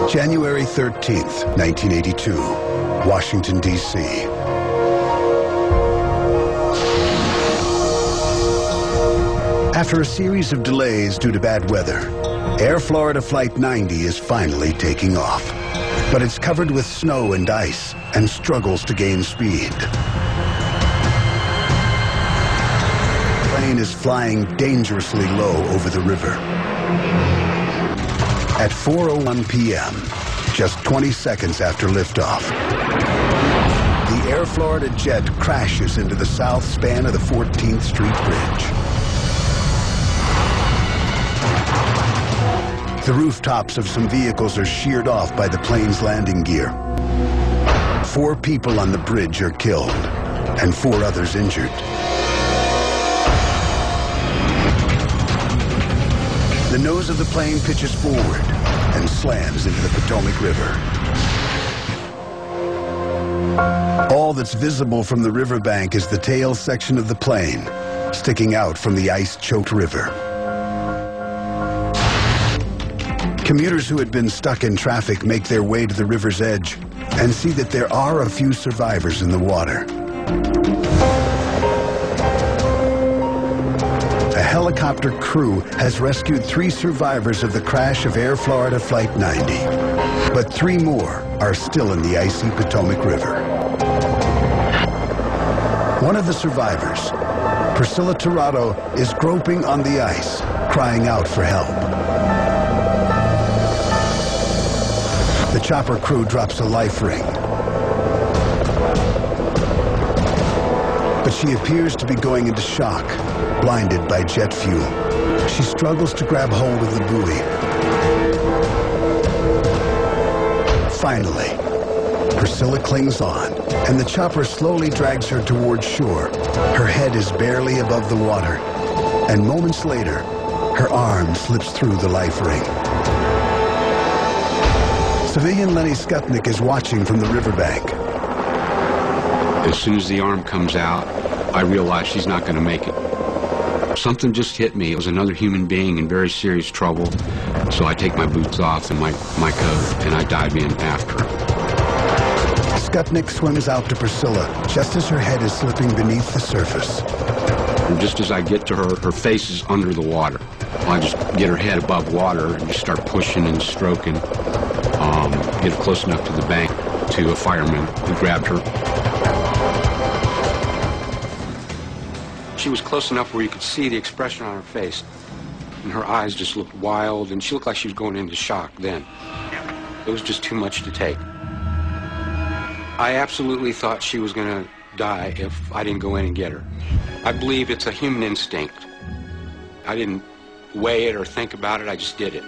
January 13th, 1982, Washington, D.C. After a series of delays due to bad weather, Air Florida Flight 90 is finally taking off. But it's covered with snow and ice and struggles to gain speed. The plane is flying dangerously low over the river. At 4:01 p.m., just 20 seconds after liftoff, the Air Florida jet crashes into the south span of the 14th Street Bridge. The rooftops of some vehicles are sheared off by the plane's landing gear. 4 people on the bridge are killed, and 4 others injured. The nose of the plane pitches forward and slams into the Potomac River. All that's visible from the riverbank is the tail section of the plane, sticking out from the ice-choked river. Commuters who had been stuck in traffic make their way to the river's edge and see that there are a few survivors in the water. A helicopter crew has rescued 3 survivors of the crash of Air Florida Flight 90, but 3 more are still in the icy Potomac River. One of the survivors, Priscilla Tirado, is groping on the ice, crying out for help. The chopper crew drops a life ring, but she appears to be going into shock, blinded by jet fuel. She struggles to grab hold of the buoy. Finally, Priscilla clings on, and the chopper slowly drags her towards shore. Her head is barely above the water, and moments later, her arm slips through the life ring. Civilian Lenny Skutnik is watching from the riverbank. As soon as the arm comes out, I realize she's not going to make it. Something just hit me. It was another human being in very serious trouble. So I take my boots off and my coat, and I dive in after her. Skutnik swims out to Priscilla just as her head is slipping beneath the surface. And just as I get to her, her face is under the water. I just get her head above water and just start pushing and stroking. Get her close enough to the bank to a fireman who grabbed her. She was close enough where you could see the expression on her face. And her eyes just looked wild, and she looked like she was going into shock then. It was just too much to take. I absolutely thought she was going to die if I didn't go in and get her. I believe it's a human instinct. I didn't weigh it or think about it, I just did it.